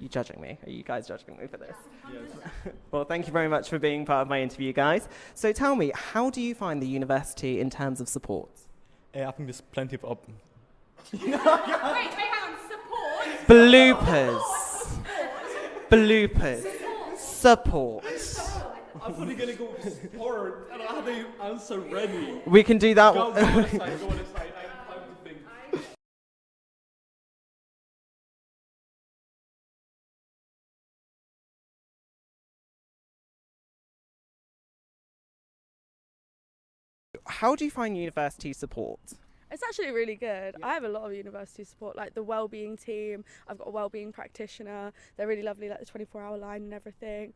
you judging me? Are you guys judging me for this? Yes. Well, thank you very much for being part of my interview, guys. So tell me, how do you find the university in terms of support? I think there's plenty of Wait, hang on, support? Bloopers. Bloopers. Support. I thought you were going to go with sport, and I had the answer ready. We can do that Go one. on aside, I have time to think. How do you find university support? It's actually really good. I have a lot of university support, like the wellbeing team. I've got a wellbeing practitioner. They're really lovely, like the 24-hour line and everything.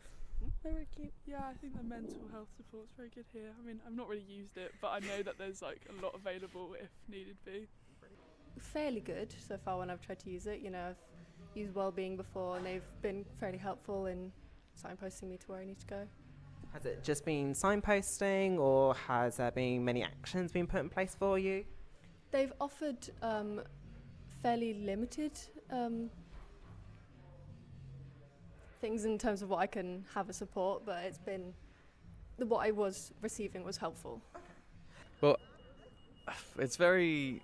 They're really cute. Yeah, I think the mental health support's very good here. I mean, I've not really used it, but I know that there's like a lot available if needed be. Fairly good so far when I've tried to use it. You know, I've used wellbeing before and they've been fairly helpful in signposting me to where I need to go. Has it just been signposting, or has there been many actions being put in place for you? They've offered fairly limited things in terms of what I can have as support, but it's been what I was receiving was helpful. Well, it's very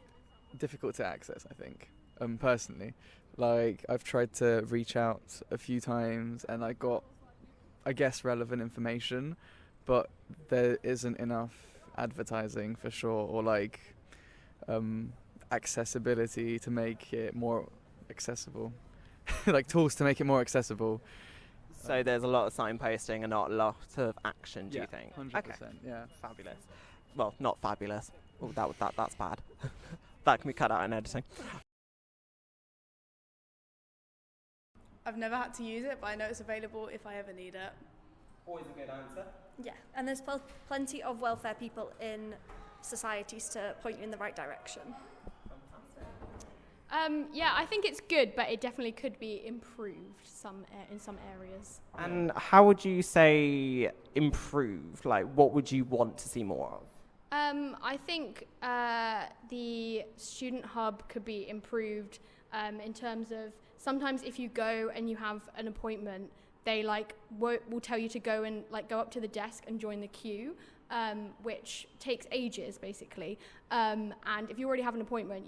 difficult to access, I think, personally. Like, I've tried to reach out a few times and I got, I guess, relevant information, but there isn't enough advertising for sure, or like accessibility to make it more accessible. Like tools to make it more accessible. So there's a lot of signposting and not a lot of action, do you think? 100%, yeah. Fabulous. Well, not fabulous. Oh, that's bad. That can be cut out in editing. I've never had to use it, but I know it's available if I ever need it. Always a good answer. Yeah, and there's plenty of welfare people in societies to point you in the right direction. Yeah, I think it's good, but it definitely could be improved in some areas. And how would you say improved? Like, what would you want to see more of? I think the student hub could be improved in terms of sometimes if you go and you have an appointment, they will tell you to go and go up to the desk and join the queue, which takes ages basically. And if you already have an appointment,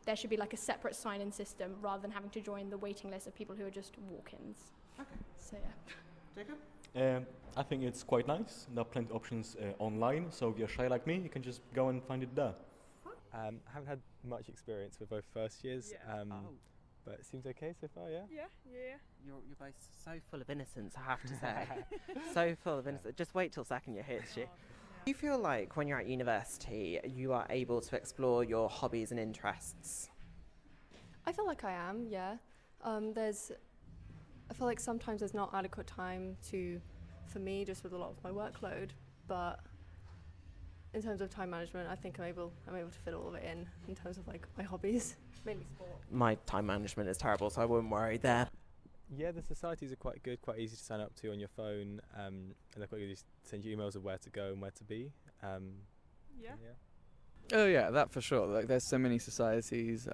there should be a separate sign-in system rather than having to join the waiting list of people who are just walk-ins. Okay. So yeah. Jacob? I think it's quite nice. There are plenty of options online, so if you're shy like me, you can just go and find it there. I haven't had much experience with both first years, but it seems okay so far, yeah? Yeah. You're both so full of innocence, I have to say. So full of innocence. Just wait till second year hits you. Do you feel like when you're at university, you are able to explore your hobbies and interests? I feel like I am, yeah. I feel like sometimes there's not adequate time for me, just with a lot of my workload, but in terms of time management, I think I'm able to fit all of it in terms of my hobbies, mainly sport. My time management is terrible, so I wouldn't worry there. Yeah, the societies are quite good, quite easy to sign up to on your phone, and they're quite easy to send you emails of where to go and where to be. Oh yeah, that for sure. Like, there's so many societies,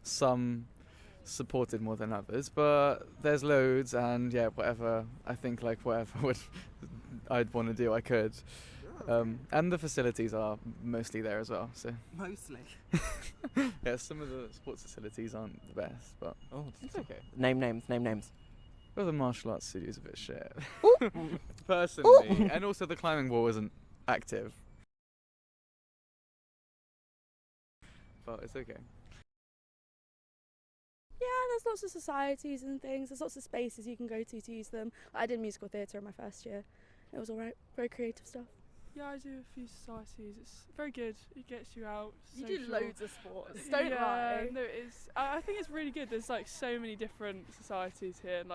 some supported more than others, but there's loads, and yeah, whatever I'd want to do, I could. And the facilities are mostly there as well. So Mostly? yeah, some of the sports facilities aren't the best, but it's okay. Name names. Well, the martial arts studio is a bit shit. Personally. And also the climbing wall isn't active. But it's okay. Yeah, there's lots of societies and things. There's lots of spaces you can go to use them. I did musical theatre in my first year. It was alright. Very creative stuff. Yeah, I do a few societies. It's very good. It gets you out. You social. do loads of sports, don't lie. No, I think it's really good. There's so many different societies here, and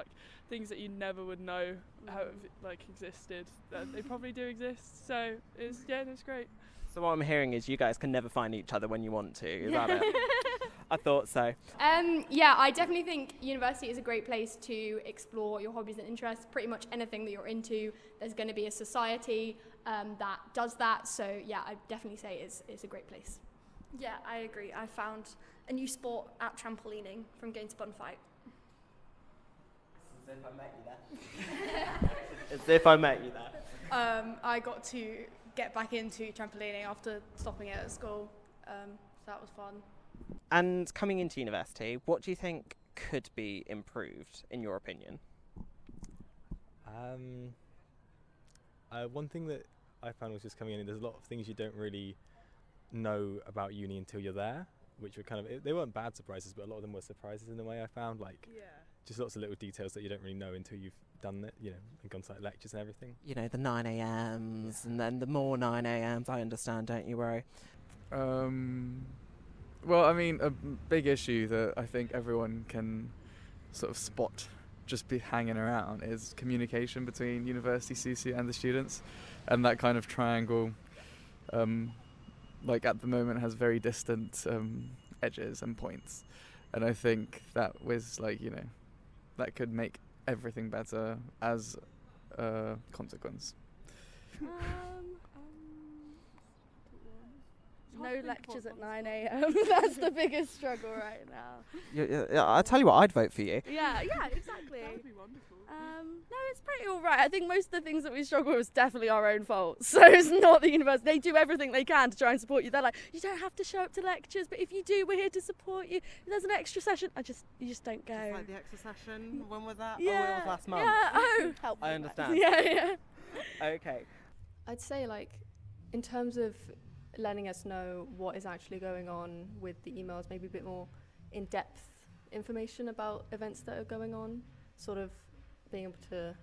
things that you never would know have existed. That they probably do exist. So it's great. So what I'm hearing is you guys can never find each other when you want to. Is that it? I thought so. Yeah, I definitely think university is a great place to explore your hobbies and interests. Pretty much anything that you're into, there's going to be a society that does that. So yeah, I definitely say it's a great place. Yeah, I agree. I found a new sport at trampolining from going to Bun Fight. As if I met you there. As if I met you there. I got to get back into trampolining after stopping it at school, so that was fun. And coming into university, what do you think could be improved, in your opinion? One thing that I found was just coming in, there's a lot of things you don't really know about uni until you're there, which were kind of, they weren't bad surprises, but a lot of them were surprises in a way I found, like just lots of little details that you don't really know until you've done it, you know, and gone to like lectures and everything. You know, the 9 a.m s and then the more 9 a.m s, I understand, don't you worry. Well, I mean, a big issue that I think everyone can sort of spot just be hanging around is communication between university CC and the students, and that kind of triangle like at the moment has very distant edges and points, and I think that was like, you know, that could make everything better as a consequence. No lectures at 9 a.m. That's the biggest struggle right now. I'll tell you what, I'd vote for you. Yeah, exactly. That would be wonderful. No, it's pretty all right. I think most of the things that we struggle with is definitely our own fault. So it's not the university. They do everything they can to try and support you. They're like, you don't have to show up to lectures, but if you do, we're here to support you. If there's an extra session, you just don't go. Just like the extra session, when was that? Yeah. Oh, it was last month. Yeah. Oh, help me I with understand. that. Yeah. Okay. I'd say, like, in terms of letting us know what is actually going on with the emails, maybe a bit more in-depth information about events that are going on, sort of being able to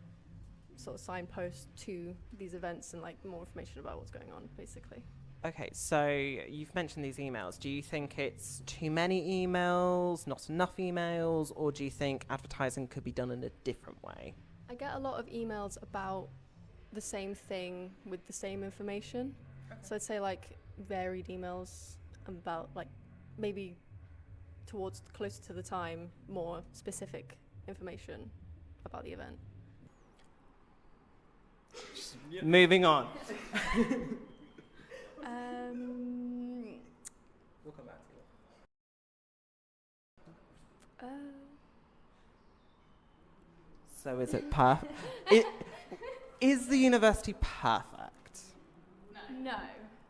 sort of signpost to these events and like more information about what's going on, basically. Okay, so you've mentioned these emails. Do you think it's too many emails, not enough emails, or do you think advertising could be done in a different way? I get a lot of emails about the same thing with the same information. So I'd say like varied emails about like maybe towards closer to the time, more specific information about the event. Moving on. We'll come back to it. So is it perfect? Is the university perfect? No.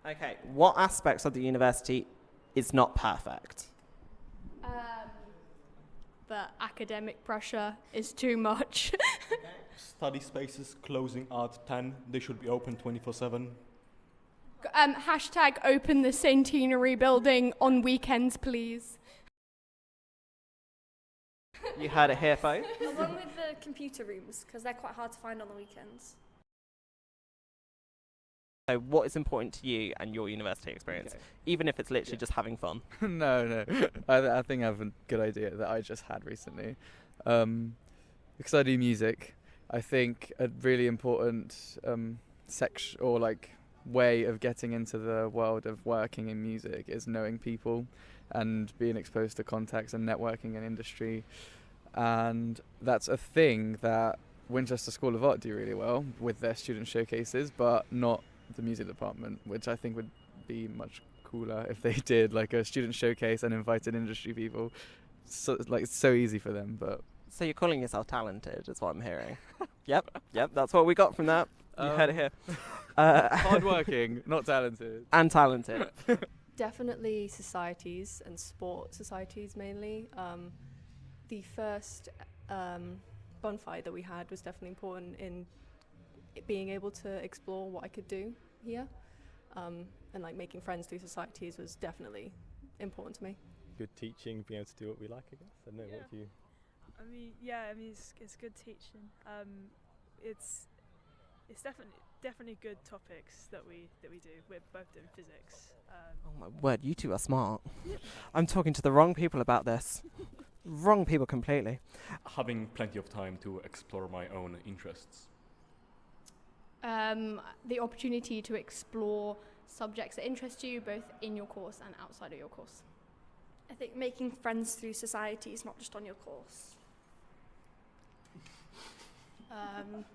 Okay, what aspects of the university is not perfect? The academic pressure is too much. Study spaces closing at 10. They should be open 24/7. Hashtag open the centenary building on weekends, please. You heard it here, folks. Along with the computer rooms, because they're quite hard to find on the weekends. So what is important to you and your university experience, even if it's literally just having fun? No. I think I have a good idea that I just had recently. Because I do music, I think a really important section or like way of getting into the world of working in music is knowing people and being exposed to contacts and networking in industry. And that's a thing that Winchester School of Art do really well with their student showcases, but not the music department, which I think would be much cooler if they did like a student showcase and invited industry people. So like it's so easy for them. But so you're calling yourself talented, is what I'm hearing. Yep, that's what we got from that. You heard it here. Hardworking, not talented. And talented. Definitely societies and sport societies mainly. The first bonfire that we had was definitely important in being able to explore what I could do here, and like making friends through societies was definitely important to me. Good teaching, being able to do what we like, I guess. I don't know, what do you... I mean, it's good teaching. It's definitely good topics that we do. We're both doing physics. Oh my word, you two are smart. I'm talking to the wrong people about this. Wrong people completely. Having plenty of time to explore my own interests. The opportunity to explore subjects that interest you both in your course and outside of your course. I think making friends through societies, not just on your course.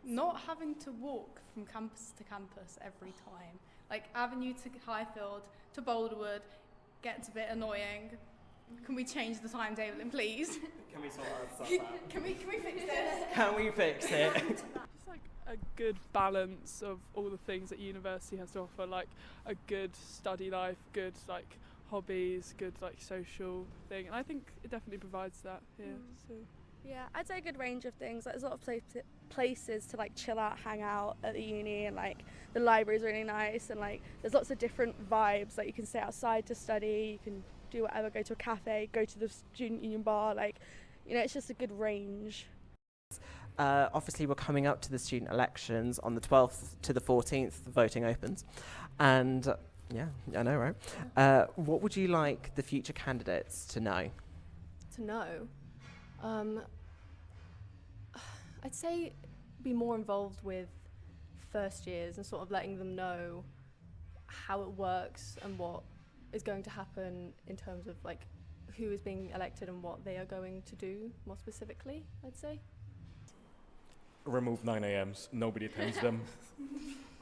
Not having to walk from campus to campus every time. Like Avenue to Highfield to Boulderwood gets a bit annoying. Can we change the timetabling, please? Can we sort that stuff out? Can we fix this? Can we fix it? It's like a good balance of all the things that university has to offer, like a good study life, good like hobbies, good like social thing, and I think it definitely provides that here. So Yeah, I'd say a good range of things. Like, there's a lot of places to like chill out, hang out at the uni, and like the library's really nice, and like there's lots of different vibes. Like, you can stay outside to study, you can do whatever, go to a cafe, go to the student union bar. Like, you know, it's just a good range. Obviously, we're coming up to the student elections on the 12th to the 14th. The voting opens, and yeah, I know, right? What would you like the future candidates to know? To know, I'd say be more involved with first years and sort of letting them know how it works and what is going to happen in terms of like who is being elected and what they are going to do more specifically, I'd say. Remove 9 a.m.s. Nobody attends them.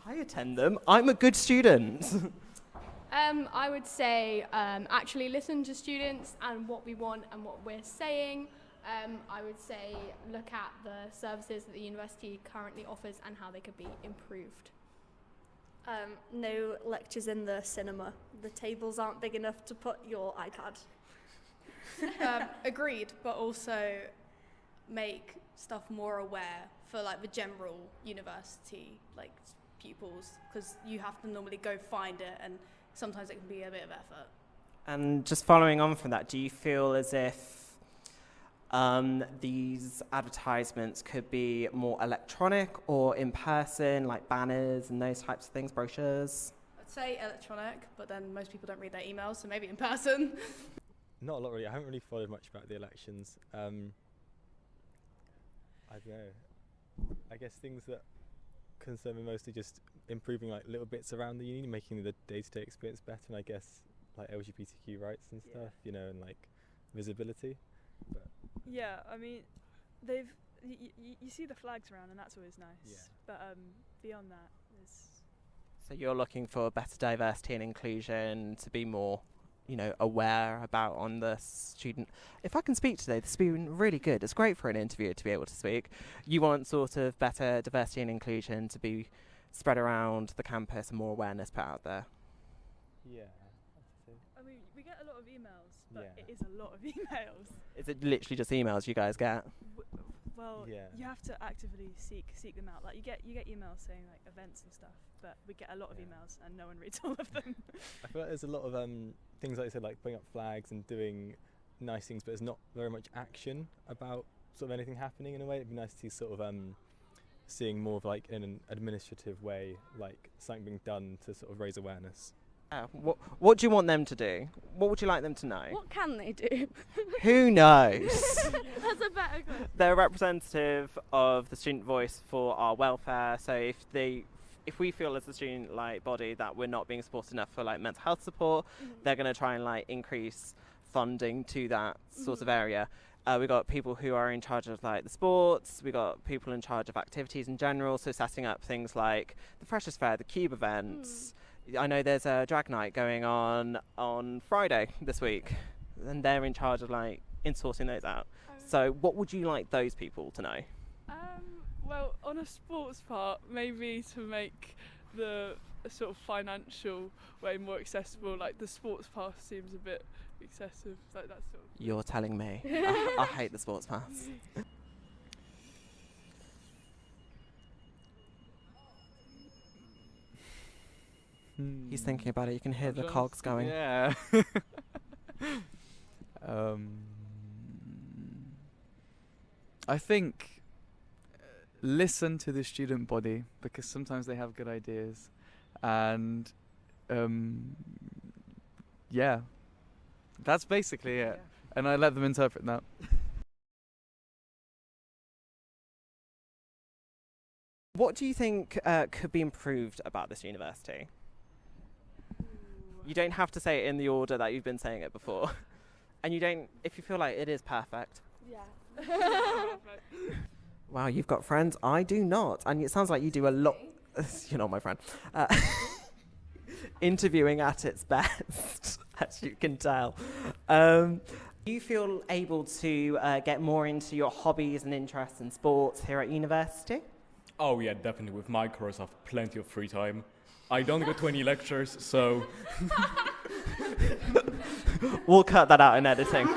I attend them. I'm a good student. I would say actually listen to students and what we want and what we're saying. I would say look at the services that the university currently offers and how they could be improved. No lectures in the cinema. The tables aren't big enough to put your iPad. Agreed, but also make stuff more aware for like the general university like pupils, because you have to normally go find it, and sometimes it can be a bit of effort. And just following on from that, do you feel as if these advertisements could be more electronic or in person, like banners and those types of things, brochures? I'd say electronic, but then most people don't read their emails, so maybe in person. Not a lot really. I haven't really followed much about the elections. I don't know. I guess things that concern me mostly just improving like little bits around the uni, making the day-to-day experience better, and I guess like LGBTQ rights and stuff, you know, and like visibility. But yeah, I mean, they've you see the flags around, and that's always nice. Yeah. But beyond that, is So you're looking for better diversity and inclusion, to be more, you know, aware about on the student. If I can speak today, this has been really good. It's great for an interviewer to be able to speak. You want sort of better diversity and inclusion to be spread around the campus and more awareness put out there. yeah. I mean, we get a lot of emails, but Yeah. it is a lot of emails. Is it literally just emails you guys get? Well, Yeah. you have to actively seek them out. Like you get emails saying like events and stuff, but we get a lot of Yeah. emails and no one reads all of them. I feel like there's a lot of things like I said, like putting up flags and doing nice things, but there's not very much action about sort of anything happening in a way. It'd be nice to see sort of seeing more of like in an administrative way, like something being done to sort of raise awareness. What do you want them to do? What would you like them to know? What can they do? Who knows? That's a better question. They're a representative of the student voice for our welfare. So if we feel as a student like body that we're not being supported enough for like mental health support, they're going to try and like increase funding to that sort of area. We've got people who are in charge of like the sports. We've got people in charge of activities in general. So setting up things like the Freshers Fair, the Cube events. I know there's a drag night going on Friday this week, and they're in charge of like sorting those out. So what would you like those people to know? Well, on a sports part, maybe to make the sort of financial way more accessible. Like the sports pass seems a bit excessive. Like that sort of. You're telling me. I hate the sports pass. He's thinking about it. You can hear the cogs going. Yeah. I think listen to the student body, because sometimes they have good ideas, and yeah, that's basically it. And I let them interpret that. What do you think could be improved about this university? You don't have to say it in the order that you've been saying it before. And you don't, if you feel like it is perfect. Yeah. Wow, you've got friends. I do not. And it sounds like you do a lot. You're not my friend. Interviewing at its best, as you can tell. Do you feel able to get more into your hobbies and interests in sports here at university? Oh yeah, definitely. With my course, I have plenty of free time. I don't go to any lectures, so We'll cut that out in editing.